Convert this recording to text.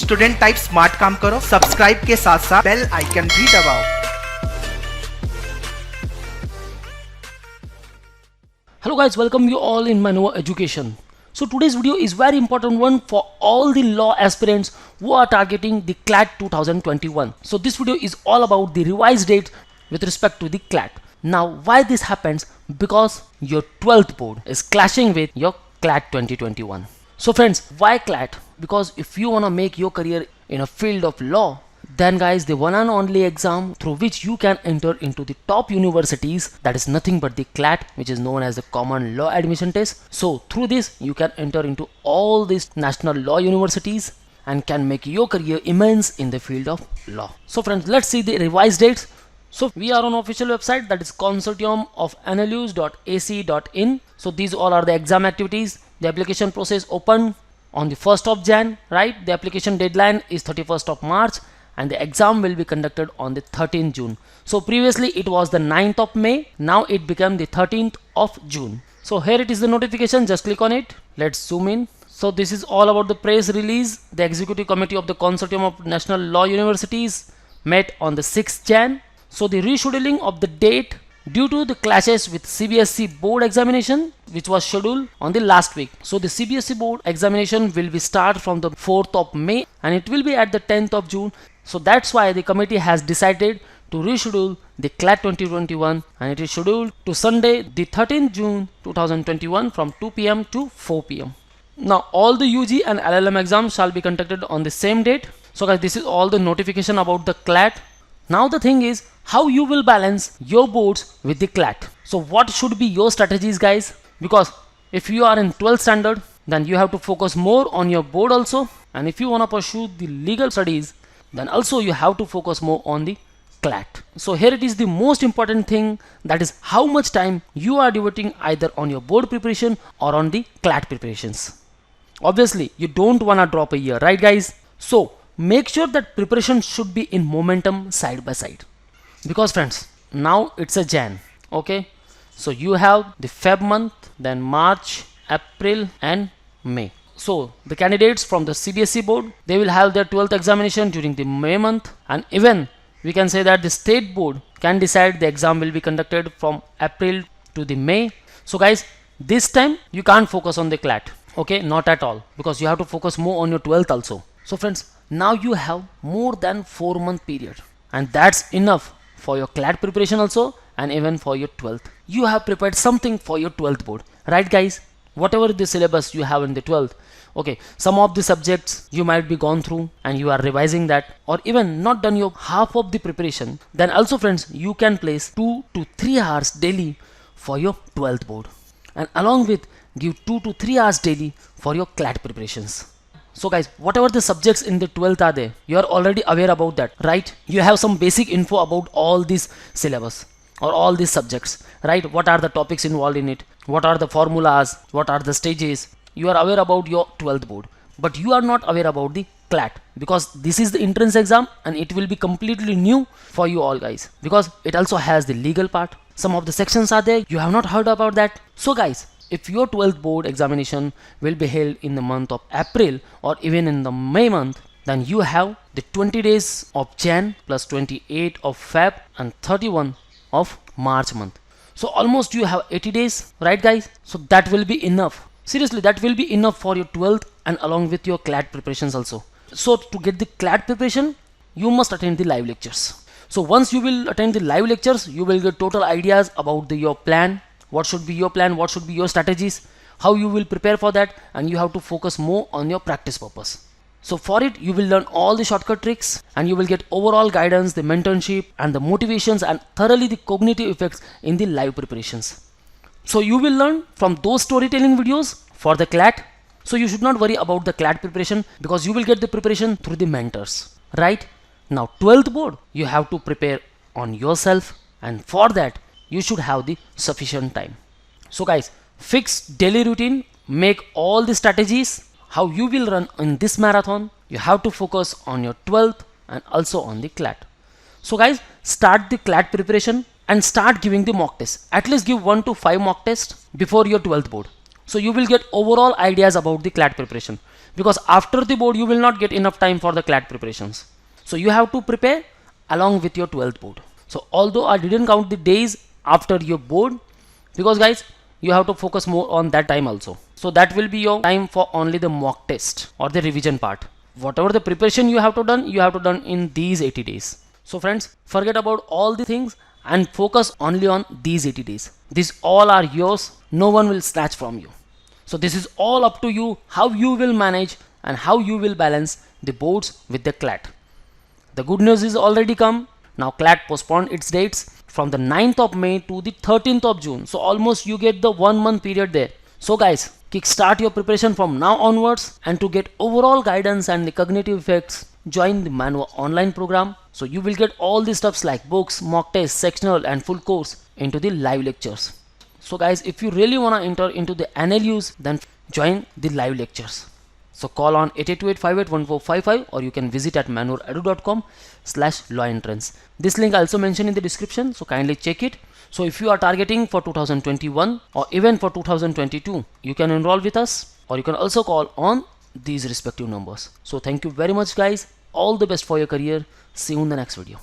Student type smart काम करो, subscribe के साथ साथ बेल आइकन भी दबाओ। Hello guys, welcome you all in Manua Education. So today's video is very important one for all the law aspirants who are targeting the CLAT 2021. So this video is all about the revised date with respect to the CLAT. Now why this happens? Because your 12th board is clashing with your CLAT 2021. So friends, why CLAT? Because if you want to make your career in a field of law, then guys, the one and only exam through which you can enter into the top universities, that is nothing but the CLAT, which is known as the Common Law Admission Test. So through this you can enter into all these national law universities and can make your career immense in the field of law. So friends, let's see the revised dates. So we are on official website, that is consortiumofannulus.ac.in. So these all are the exam activities. The application process opened on the 1st of Jan, right? The application deadline is 31st of March and the exam will be conducted on the 13th June. So previously it was the 9th of May, now it became the 13th of June. So here it is the notification, just click on it. Let's zoom in. So this is all about the press release. The Executive Committee of the Consortium of National Law Universities met on the 6th Jan. So the rescheduling of the date due to the clashes with CBSE board examination, which was scheduled on the last week. So the CBSE board examination will be start from the 4th of May and it will be at the 10th of June. So that's why the committee has decided to reschedule the CLAT 2021 and it is scheduled to Sunday the 13th June 2021 from 2 p.m. to 4 p.m. Now all the UG and LLM exams shall be conducted on the same date. So guys, this is all the notification about the CLAT. Now the thing is how you will balance your boards with the CLAT. So what should be your strategies guys? Because if you are in 12th standard, then you have to focus more on your board also, and if you want to pursue the legal studies, then also you have to focus more on the CLAT. So here it is the most important thing, that is how much time you are devoting either on your board preparation or on the CLAT preparations. Obviously you don't want to drop a year, right guys? So make sure that preparation should be in momentum side by side. Because friends, now it's a Jan, okay? So you have the Feb month, then March, April and May. So the candidates from the CBSE board, they will have their 12th examination during the May month, and even we can say that the state board can decide the exam will be conducted from April to the May. So guys, this time you can't focus on the CLAT, okay? Not at all, because you have to focus more on your 12th also. So friends, now you have more than 4-month period, and that's enough for your CLAT preparation also and even for your 12th. You have prepared something for your 12th board, right guys? Whatever the syllabus you have in the 12th, okay, some of the subjects you might be gone through and you are revising that, or even not done your half of the preparation, then also friends, you can place 2 to 3 hours daily for your 12th board, and along with give 2 to 3 hours daily for your CLAT preparations. So guys, whatever the subjects in the 12th are there, you are already aware about that, right? You have some basic info about all these syllabus or all these subjects, right? What are the topics involved in it? What are the formulas? What are the stages? You are aware about your 12th board, but you are not aware about the CLAT, because this is the entrance exam and it will be completely new for you all guys, because it also has the legal part. Some of the sections are there, you have not heard about that. So guys, if your 12th board examination will be held in the month of April or even in the May month, then you have the 20 days of Jan plus 28 of Feb and 31 of March month. So almost you have 80 days, right guys? So that will be enough. Seriously, that will be enough for your 12th and along with your CLAT preparations also. So to get the CLAT preparation, you must attend the live lectures. So once you will attend the live lectures, you will get total ideas about your plan. What should be your plan, what should be your strategies, how you will prepare for that, and you have to focus more on your practice purpose. So for it, you will learn all the shortcut tricks and you will get overall guidance, the mentorship and the motivations and thoroughly the cognitive effects in the live preparations. So you will learn from those storytelling videos for the CLAT. So you should not worry about the CLAT preparation, because you will get the preparation through the mentors, right? Now 12th board, you have to prepare on yourself, and for that you should have the sufficient time. So guys, fix daily routine, make all the strategies how you will run in this marathon. You have to focus on your 12th and also on the CLAT. So guys, start the CLAT preparation and start giving the mock tests. At least give 1 to 5 mock tests before your 12th board. So you will get overall ideas about the CLAT preparation. because after the board you will not get enough time for the CLAT preparations. So you have to prepare along with your 12th board. So although I didn't count the days after your board, because guys, you have to focus more on that time also. So that will be your time for only the mock test or the revision part. Whatever the preparation you have to done in these 80 days. So friends, forget about all the things and focus only on these 80 days. These all are yours. No one will snatch from you. So this is all up to you, how you will manage and how you will balance the boards with the CLAT. The good news is already come. Now CLAT postponed its dates from the 9th of May to the 13th of June. So almost you get the 1 month period there. So guys, kickstart your preparation from now onwards, and to get overall guidance and the cognitive effects, join the Mano online program. So you will get all the stuffs like books, mock tests, sectional and full course into the live lectures. So guys, if you really want to enter into the NLUs, then join the live lectures. So call on 8828581455 or you can visit at manooredu.com/law entrance. This link I also mentioned in the description, so kindly check it. So if you are targeting for 2021 or even for 2022, you can enroll with us, or you can also call on these respective numbers. So thank you very much guys. All the best for your career. See you in the next video.